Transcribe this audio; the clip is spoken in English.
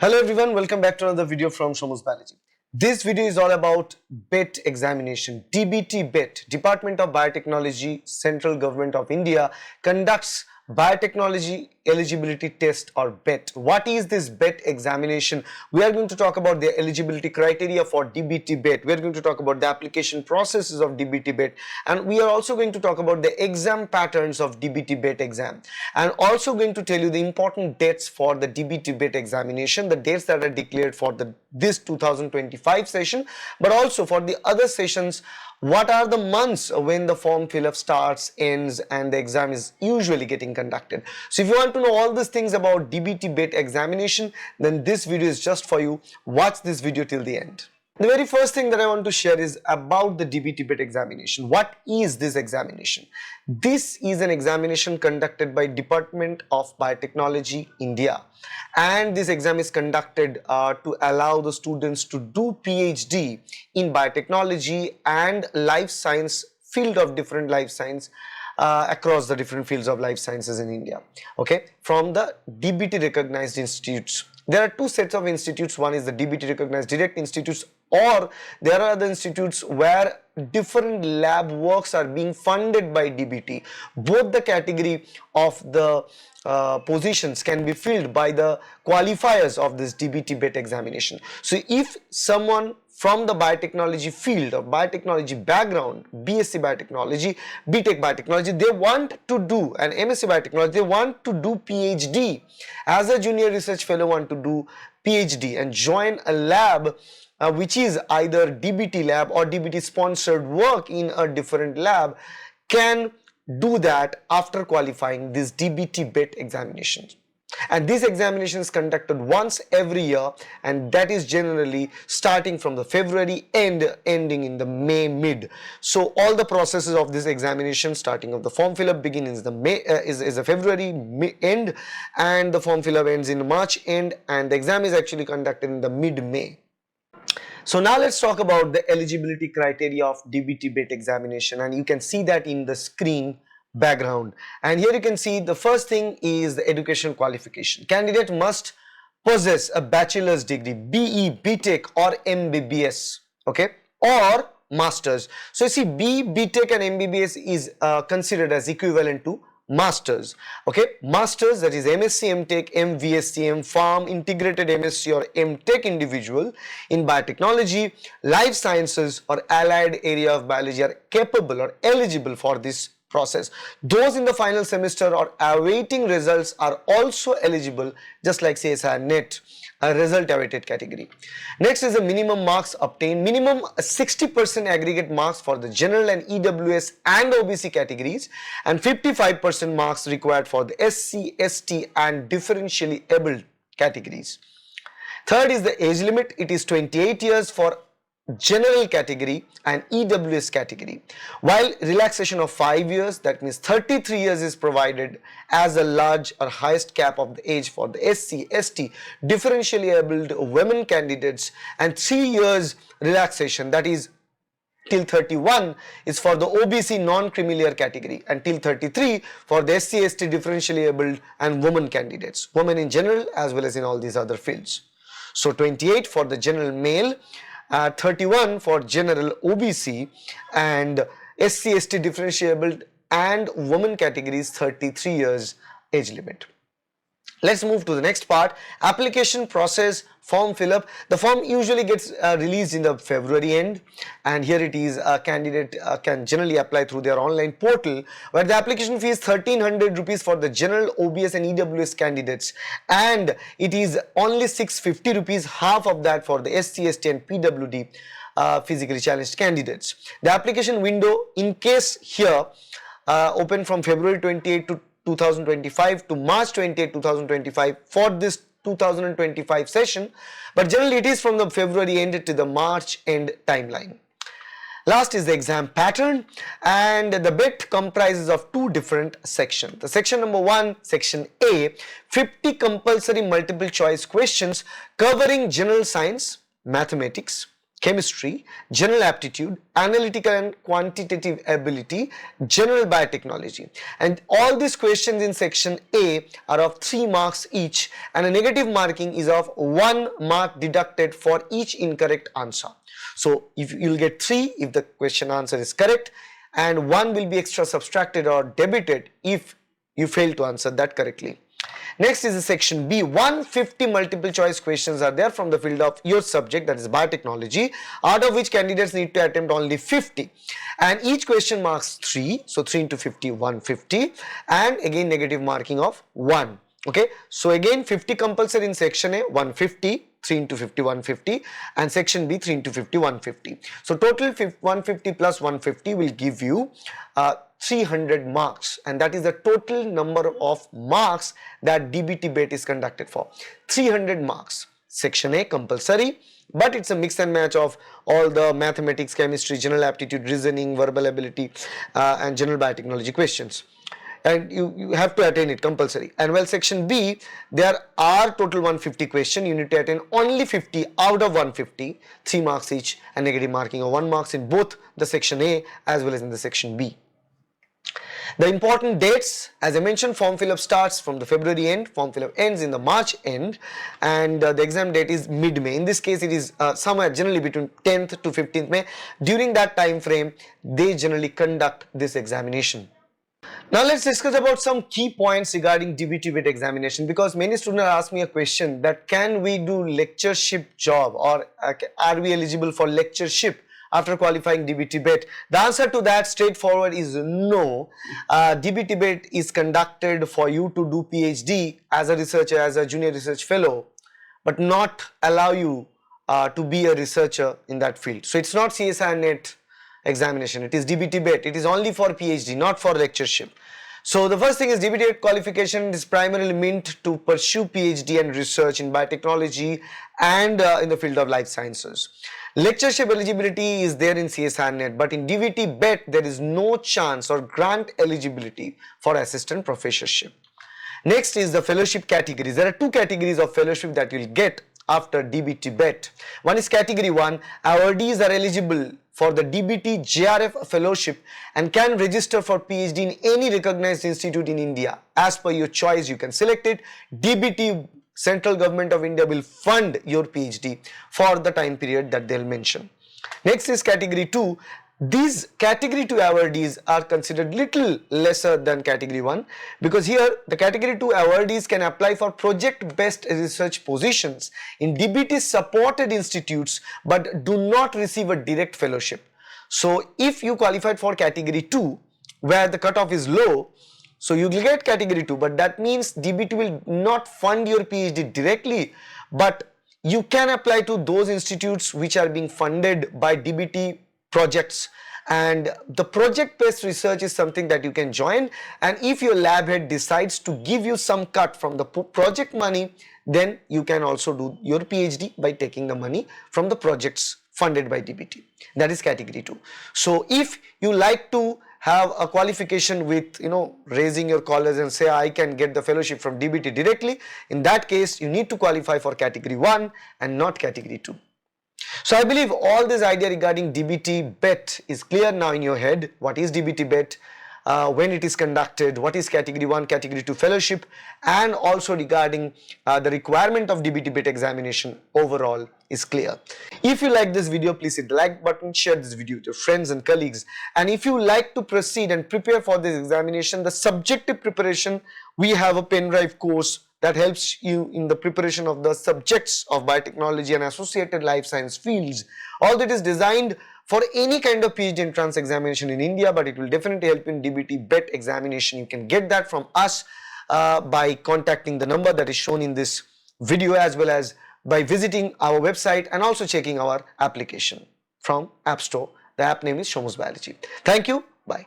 Hello everyone, welcome back to another video from Shomu's Biology. This video is all about BET examination. DBT BET, Department of Biotechnology, Central Government of India conducts Biotechnology Eligibility Test or BET. What is this BET examination? We are going to talk about the eligibility criteria for DBT BET. We are going to talk about the application processes of DBT BET, and we are also going to talk about the exam patterns of DBT BET exam, and also going to tell you the important dates for the DBT BET examination, the dates that are declared for this 2025 session, but also for the other sessions. What are the months when the form fill-up starts, ends, and the exam is usually getting conducted? So if you want to know all these things about DBT BET examination, then this video is just for you. Watch this video till the end. The very first thing that I want to share is about the DBT BET examination. What is this examination? This is an examination conducted by Department of Biotechnology, India. And this exam is conducted to allow the students to do PhD in biotechnology and life science, field of different life science across the different fields of life sciences in India. Okay, from the DBT recognized institutes. There are two sets of institutes. One is the DBT recognized direct institutes, or there are other institutes where different lab works are being funded by DBT. Both the category of the positions can be filled by the qualifiers of this DBT BET examination. So if someone from the biotechnology field or biotechnology background, B.Sc biotechnology, B.Tech biotechnology, they want to do an M.Sc biotechnology, they want to do PhD as a junior research fellow, want to do PhD and join a lab which is either DBT lab or DBT sponsored work in a different lab, can do that after qualifying this DBT BET examination. And this examination is conducted once every year, and that is generally starting from the February end, ending in the May mid. So all the processes of this examination, starting of the form fill-up begins the May is a February end, and the form fill-up ends in March end, and the exam is actually conducted in the mid-May. So now let's talk about the eligibility criteria of DBT BET examination, and you can see that in the screen background. And here you can see the first thing is the educational qualification. Candidate must possess a bachelor's degree, BE, B.Tech or M.B.B.S, okay, or masters. So you see B.Tech and M.B.B.S is considered as equivalent to masters. Okay, masters, that is M.Sc, M.Tech, M.VSc, M.Pharm, integrated M.Sc or M.Tech individual in biotechnology, life sciences or allied area of biology are capable or eligible for this process. Those in the final semester or awaiting results are also eligible, just like CSIR NET, a result awaited category. Next is the minimum marks obtained. Minimum 60% aggregate marks for the general and EWS and OBC categories, and 55% marks required for the SC, ST and differentially abled categories. Third is the age limit. It is 28 years for general category and EWS category, while relaxation of 5 years, that means 33 years, is provided as a large or highest cap of the age for the SC, ST, differentially abled women candidates, and 3 years relaxation, that is till 31, is for the OBC non-creamier category, and till 33 for the SC, ST, differentially abled and women candidates, women in general as well as in all these other fields. So 28 for the general male, 31 for general OBC, and SC, ST, differentiable and women categories 33 years age limit. Let's move to the next part, application process, form fill-up. The form usually gets released in the February end, and here it is, a candidate can generally apply through their online portal, where the application fee is 1300 rupees for the general, OBS and EWS candidates, and it is only 650 rupees, half of that for the SC, ST and PWD physically challenged candidates. The application window, in case here, open from February 28 to 2025 to March 28, 2025 for this 2025 session, but generally it is from the February end to the March end timeline. Last is the exam pattern, and the BET comprises of two different sections. The section number 1, section A, 50 compulsory multiple choice questions covering general science, mathematics, chemistry, general aptitude, analytical and quantitative ability, general biotechnology. And all these questions in section A are of 3 marks each, and a negative marking is of 1 mark deducted for each incorrect answer. So if you'll get 3 if the question answer is correct, and 1 will be extra subtracted or debited if you fail to answer that correctly. Next is the section B. 150 multiple choice questions are there from the field of your subject, that is biotechnology, out of which candidates need to attempt only 50, and each question marks 3, so 3 into 50, 150, and again negative marking of 1. Okay, so again 50 compulsory in section A, 150, 3 into 50, 150, and section B 3 into 50, 150. So total 150 plus 150 will give you 300 marks, and that is the total number of marks that DBT BET is conducted for. 300 marks. Section A compulsory, but it's a mix and match of all the mathematics, chemistry, general aptitude, reasoning, verbal ability, and general biotechnology questions. And you have to attain it compulsory. And while section B, there are total 150 questions, you need to attain only 50 out of 150, 3 marks each, and negative marking of 1 marks in both the section A as well as in the section B. The important dates, as I mentioned, form fill-up starts from the February end, form fill-up ends in the March end, and the exam date is mid-May. In this case, it is somewhere generally between 10th to 15th May. During that time frame, they generally conduct this examination. Now let's discuss about some key points regarding DBT BET examination, because many students ask me a question that can we do lectureship job, or are we eligible for lectureship after qualifying DBT BET? The answer to that straightforward is no. DBT BET is conducted for you to do PhD as a researcher, as a junior research fellow, but not allow you to be a researcher in that field. So it's not CSIR net examination, it is DBT BET. It is only for PhD, not for lectureship. So the first thing is DBT BET qualification is primarily meant to pursue PhD and research in biotechnology and in the field of life sciences. Lectureship eligibility is there in CSIR net, but in DBT BET there is no chance or grant eligibility for assistant professorship. Next is the fellowship categories. There are 2 categories of fellowship that you will get after DBT BET. One is category 1. Awardees are eligible for the DBT-JRF fellowship and can register for PhD in any recognized institute in India. As per your choice, you can select it. DBT Central Government of India will fund your PhD for the time period that they'll mention. Next is category 2. These category 2 awardees are considered little lesser than category 1, because here the category 2 awardees can apply for project based research positions in DBT supported institutes but do not receive a direct fellowship. So if you qualified for category 2 where the cutoff is low, so you will get category 2, but that means DBT will not fund your PhD directly, but you can apply to those institutes which are being funded by DBT projects, and the project based research is something that you can join, and if your lab head decides to give you some cut from the project money, then you can also do your PhD by taking the money from the projects funded by DBT. That is category 2. So if you like to have a qualification with raising your collars and say I can get the fellowship from DBT directly, in that case you need to qualify for category 1 and not category 2. So I believe all this idea regarding DBT BET is clear now in your head. What is DBT BET, when it is conducted, what is category 1, category 2 fellowship, and also regarding the requirement of DBT BET examination overall is clear. If you like this video, please hit the like button, share this video with your friends and colleagues, and if you like to proceed and prepare for this examination, the subjective preparation, we have a pen drive course that helps you in the preparation of the subjects of biotechnology and associated life science fields. All that is designed for any kind of PhD entrance examination in India, but it will definitely help in DBT BET examination. You can get that from us by contacting the number that is shown in this video, as well as by visiting our website and also checking our application from App Store. The app name is Shomu's Biology. Thank you. Bye.